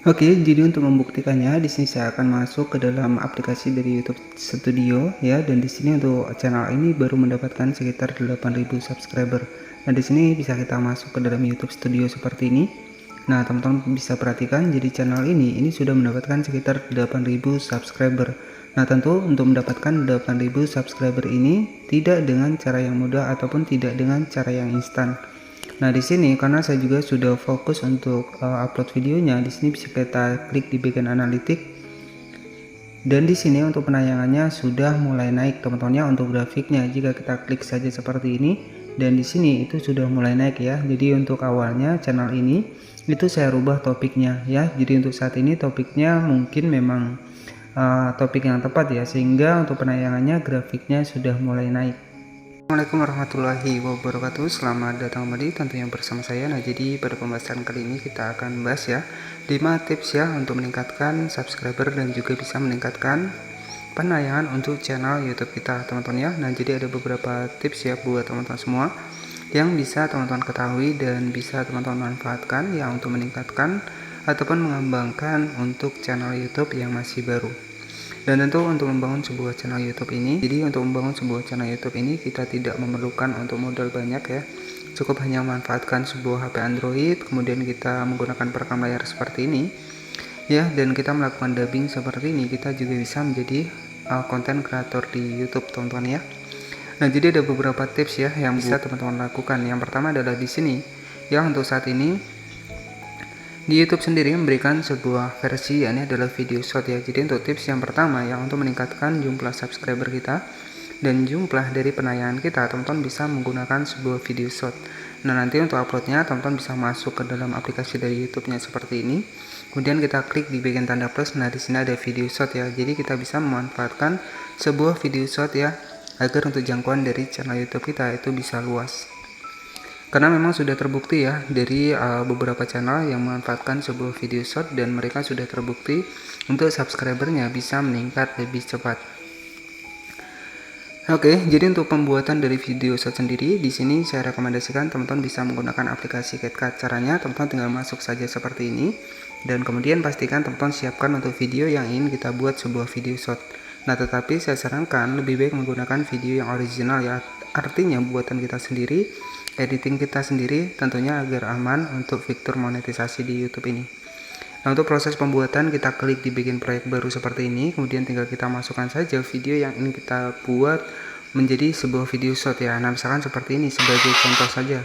Oke, jadi untuk membuktikannya di sini saya akan masuk ke dalam aplikasi dari YouTube Studio ya, dan di sini untuk channel ini baru mendapatkan sekitar 8.000 subscriber. Nah, di sini bisa kita masuk ke dalam YouTube Studio seperti ini. Nah, teman-teman bisa perhatikan jadi channel ini sudah mendapatkan sekitar 8.000 subscriber. Nah, tentu untuk mendapatkan 8.000 subscriber ini tidak dengan cara yang mudah ataupun tidak dengan cara yang instan. Nah, di sini karena saya juga sudah fokus untuk upload videonya, di sini bisa kita klik di bagian analitik. Dan di sini untuk penayangannya sudah mulai naik teman-teman ya. Untuk grafiknya jika kita klik saja seperti ini, dan di sini itu sudah mulai naik ya. Jadi untuk awalnya channel ini itu saya rubah topiknya ya. Jadi untuk saat ini topiknya mungkin memang topik yang tepat ya, sehingga untuk penayangannya grafiknya sudah mulai naik. Assalamualaikum warahmatullahi wabarakatuh. Selamat datang kembali tentunya bersama saya. Nah, jadi pada pembahasan kali ini kita akan bahas ya 5 tips ya untuk meningkatkan subscriber dan juga bisa meningkatkan penayangan untuk channel YouTube kita, teman-teman ya. Nah, jadi ada beberapa tips ya buat teman-teman semua yang bisa teman-teman ketahui dan bisa teman-teman manfaatkan ya untuk meningkatkan ataupun mengembangkan untuk channel YouTube yang masih baru. Dan tentu untuk membangun sebuah channel YouTube ini, jadi untuk membangun sebuah channel YouTube ini kita tidak memerlukan untuk modal banyak ya. Cukup hanya memanfaatkan sebuah HP Android, kemudian kita menggunakan perekam layar seperti ini ya, dan kita melakukan dubbing seperti ini, kita juga bisa menjadi konten kreator di YouTube, teman-teman ya. Nah, jadi ada beberapa tips ya yang bisa teman-teman lakukan. Yang pertama adalah di sini ya, untuk saat ini di YouTube sendiri memberikan sebuah versi, ini adalah video short ya. Jadi untuk tips yang pertama ya, untuk meningkatkan jumlah subscriber kita dan jumlah dari penayangan kita, teman-teman bisa menggunakan sebuah video short. Nah, nanti untuk uploadnya teman-teman bisa masuk ke dalam aplikasi dari YouTube-nya seperti ini. Kemudian kita klik di bagian tanda plus. Nah, di sini ada video short ya. Jadi kita bisa memanfaatkan sebuah video short ya, agar untuk jangkauan dari channel YouTube kita itu bisa luas. Karena memang sudah terbukti ya dari beberapa channel yang memanfaatkan sebuah video short, dan mereka sudah terbukti untuk subscribernya bisa meningkat lebih cepat. Oke, jadi untuk pembuatan dari video short sendiri di sini saya rekomendasikan teman-teman bisa menggunakan aplikasi CapCut. Caranya teman-teman tinggal masuk saja seperti ini, dan kemudian pastikan teman-teman siapkan untuk video yang ingin kita buat sebuah video short. Nah, tetapi saya sarankan lebih baik menggunakan video yang original ya, artinya buatan kita sendiri, editing kita sendiri, tentunya agar aman untuk fitur monetisasi di YouTube ini. Nah, untuk proses pembuatan kita klik di bagian proyek baru seperti ini, kemudian tinggal kita masukkan saja video yang ingin kita buat menjadi sebuah video short ya. Nah, misalkan seperti ini sebagai contoh saja.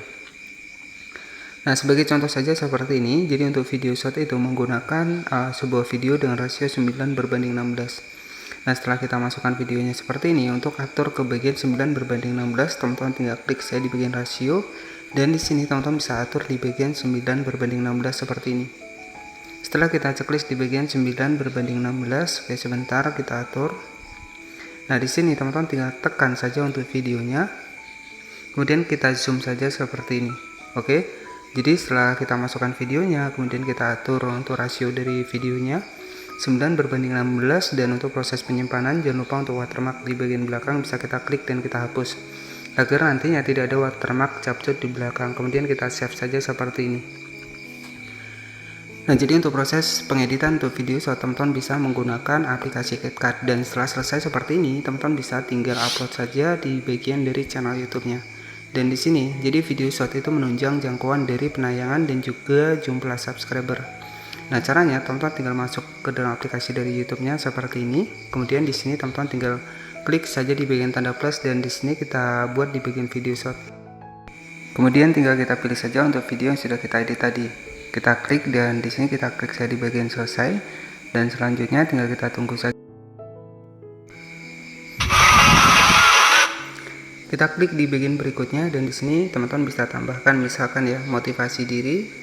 Nah, sebagai contoh saja seperti ini. Jadi untuk video short itu menggunakan sebuah video dengan rasio 9:16. Nah, setelah kita masukkan videonya seperti ini, untuk atur ke bagian 9:16, teman-teman tinggal klik saya di bagian rasio, dan di sini teman-teman bisa atur di bagian 9:16 seperti ini. Setelah kita checklist di bagian 9:16, oke, sebentar kita atur. Nah, di sini teman-teman tinggal tekan saja untuk videonya, kemudian kita zoom saja seperti ini. Oke, jadi setelah kita masukkan videonya, kemudian kita atur untuk rasio dari videonya 9:16, dan untuk proses penyimpanan jangan lupa untuk watermark di bagian belakang bisa kita klik dan kita hapus agar nantinya tidak ada watermark capcut di belakang. Kemudian kita save saja seperti ini. Nah, jadi untuk proses pengeditan untuk video short teman-teman bisa menggunakan aplikasi CapCut, dan setelah selesai seperti ini teman-teman bisa tinggal upload saja di bagian dari channel YouTube-nya. Dan di sini jadi video short itu menunjang jangkauan dari penayangan dan juga jumlah subscriber. Nah, caranya teman-teman tinggal masuk ke dalam aplikasi dari YouTube-nya seperti ini. Kemudian di sini teman-teman tinggal klik saja di bagian tanda plus, dan di sini kita buat di bagian video short. Kemudian tinggal kita pilih saja untuk video yang sudah kita edit tadi. Kita klik, dan di sini kita klik saja di bagian selesai, dan selanjutnya tinggal kita tunggu saja. Kita klik di bagian berikutnya, dan di sini teman-teman bisa tambahkan misalkan ya motivasi diri.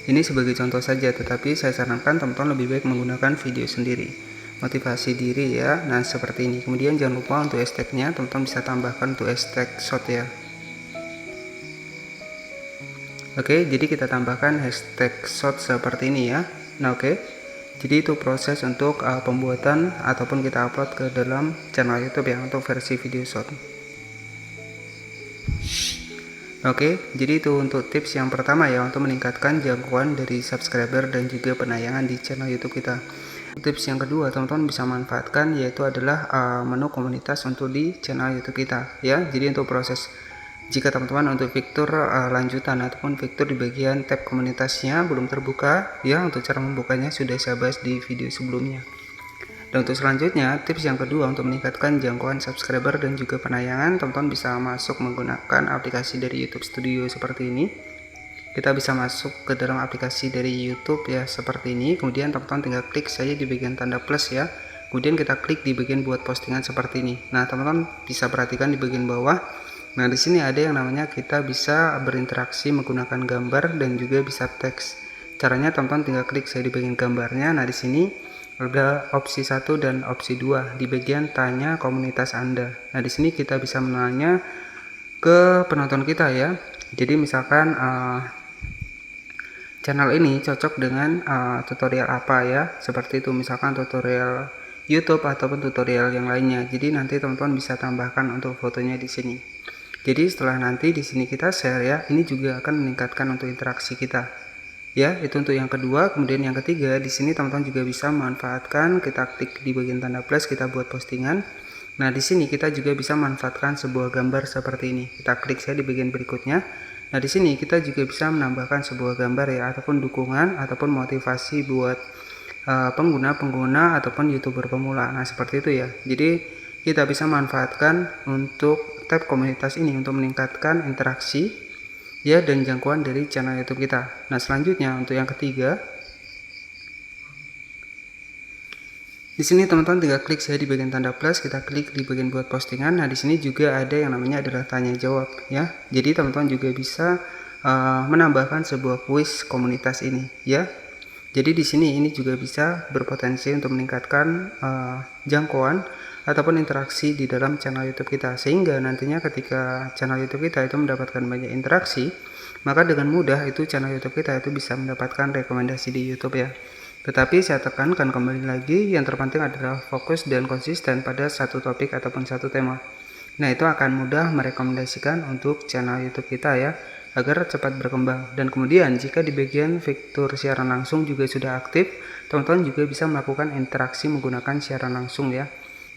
Ini sebagai contoh saja, tetapi saya sarankan teman-teman lebih baik menggunakan video sendiri. Motivasi diri ya. Nah, seperti ini. Kemudian jangan lupa untuk hashtagnya teman-teman bisa tambahkan untuk hashtag short ya. Oke, jadi kita tambahkan hashtag short seperti ini ya. Nah, oke. Jadi itu proses untuk pembuatan ataupun kita upload ke dalam channel YouTube ya untuk versi video short. Oke, jadi itu untuk tips yang pertama ya, untuk meningkatkan jangkauan dari subscriber dan juga penayangan di channel YouTube kita. Tips yang kedua teman-teman bisa manfaatkan yaitu adalah menu komunitas untuk di channel YouTube kita ya. Jadi untuk proses jika teman-teman untuk fitur lanjutan ataupun fitur di bagian tab komunitasnya belum terbuka ya, untuk cara membukanya sudah saya bahas di video sebelumnya. Dan untuk selanjutnya, tips yang kedua untuk meningkatkan jangkauan subscriber dan juga penayangan, teman-teman bisa masuk menggunakan aplikasi dari YouTube Studio seperti ini. Kita bisa masuk ke dalam aplikasi dari YouTube ya seperti ini. Kemudian teman-teman tinggal klik saja di bagian tanda plus ya. Kemudian kita klik di bagian buat postingan seperti ini. Nah, teman-teman bisa perhatikan di bagian bawah. Nah, di sini ada yang namanya kita bisa berinteraksi menggunakan gambar dan juga bisa teks. Caranya teman-teman tinggal klik saja di bagian gambarnya. Nah, di sini ada opsi 1 dan opsi 2 di bagian tanya komunitas Anda. Nah, di sini kita bisa menanya ke penonton kita ya. Jadi misalkan channel ini cocok dengan tutorial apa ya, seperti itu, misalkan tutorial YouTube ataupun tutorial yang lainnya. Jadi nanti teman-teman bisa tambahkan untuk fotonya di sini. Jadi setelah nanti di sini kita share ya, ini juga akan meningkatkan untuk interaksi kita. Ya, itu untuk yang kedua. Kemudian yang ketiga, di sini teman-teman juga bisa memanfaatkan, kita klik di bagian tanda plus, kita buat postingan. Nah, di sini kita juga bisa memanfaatkan sebuah gambar seperti ini. Kita klik saja di bagian berikutnya. Nah, di sini kita juga bisa menambahkan sebuah gambar ya, ataupun dukungan ataupun motivasi buat pengguna-pengguna ataupun YouTuber pemula. Nah, seperti itu ya. Jadi kita bisa manfaatkan untuk tab komunitas ini untuk meningkatkan interaksi ya dan jangkauan dari channel YouTube kita. Nah, selanjutnya untuk yang ketiga, di sini teman-teman tinggal klik saja di bagian tanda plus, kita klik di bagian buat postingan. Nah, di sini juga ada yang namanya adalah tanya jawab ya. Jadi teman-teman juga bisa menambahkan sebuah kuis komunitas ini ya. Jadi di sini ini juga bisa berpotensi untuk meningkatkan jangkauan ataupun interaksi di dalam channel YouTube kita, sehingga nantinya ketika channel YouTube kita itu mendapatkan banyak interaksi, maka dengan mudah itu channel YouTube kita itu bisa mendapatkan rekomendasi di YouTube ya. Tetapi saya tekankan kembali lagi, yang terpenting adalah fokus dan konsisten pada satu topik ataupun satu tema. Nah, itu akan mudah merekomendasikan untuk channel YouTube kita ya, agar cepat berkembang. Dan kemudian jika di bagian fitur siaran langsung juga sudah aktif, teman-teman juga bisa melakukan interaksi menggunakan siaran langsung ya.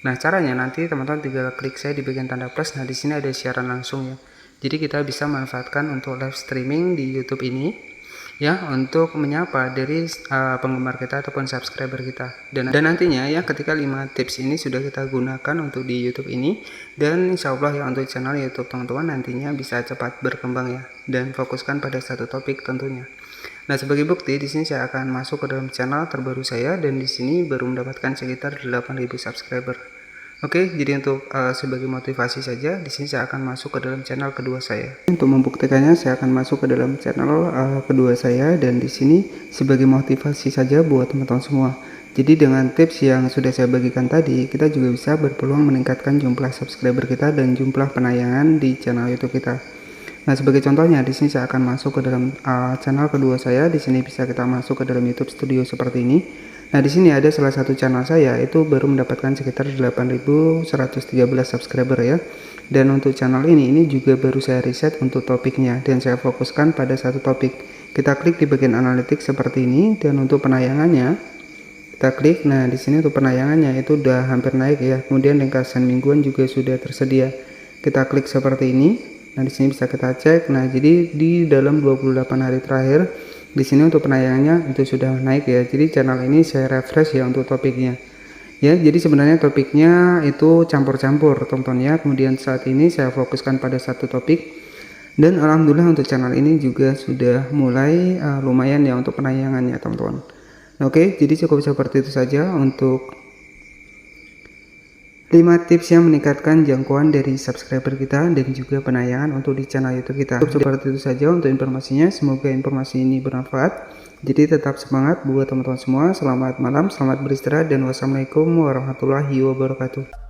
Nah, caranya nanti teman-teman tinggal klik saya di bagian tanda plus. Nah, di sini ada siaran langsung ya. Jadi kita bisa manfaatkan untuk live streaming di YouTube ini ya, untuk menyapa dari penggemar kita ataupun subscriber kita. Dan nantinya ya, ketika 5 tips ini sudah kita gunakan untuk di YouTube ini, dan insya Allah ya untuk channel YouTube teman-teman nantinya bisa cepat berkembang ya, dan fokuskan pada satu topik tentunya. Nah, sebagai bukti di sini saya akan masuk ke dalam channel terbaru saya, dan di sini baru mendapatkan sekitar 8.000 subscriber. Oke, jadi untuk sebagai motivasi saja, di sini saya akan masuk ke dalam channel kedua saya. Untuk membuktikannya, saya akan masuk ke dalam channel kedua saya, dan di sini sebagai motivasi saja buat teman-teman semua. Jadi dengan tips yang sudah saya bagikan tadi, kita juga bisa berpeluang meningkatkan jumlah subscriber kita dan jumlah penayangan di channel YouTube kita. Nah, sebagai contohnya di sini saya akan masuk ke dalam channel kedua saya. Di sini bisa kita masuk ke dalam YouTube Studio seperti ini. Nah, di sini ada salah satu channel saya itu baru mendapatkan sekitar 8.113 subscriber ya. Dan untuk channel ini juga baru saya riset untuk topiknya, dan saya fokuskan pada satu topik. Kita klik di bagian analitik seperti ini, dan untuk penayangannya kita klik. Nah, di sini untuk penayangannya itu udah hampir naik ya. Kemudian ringkasan mingguan juga sudah tersedia. Kita klik seperti ini. Nah, di sini bisa kita cek. Nah, jadi di dalam 28 hari terakhir di sini untuk penayangannya itu sudah naik ya. Jadi channel ini saya refresh ya untuk topiknya. Ya, jadi sebenarnya topiknya itu campur-campur teman-teman ya. Kemudian saat ini saya fokuskan pada satu topik, dan alhamdulillah untuk channel ini juga sudah mulai lumayan ya untuk penayangannya teman-teman. Oke, jadi cukup seperti itu saja untuk 5 tips yang meningkatkan jangkauan dari subscriber kita dan juga penayangan untuk di channel YouTube kita. Cukup seperti itu saja untuk informasinya. Semoga informasi ini bermanfaat. Jadi tetap semangat buat teman-teman semua. Selamat malam, selamat beristirahat, dan wassalamualaikum warahmatullahi wabarakatuh.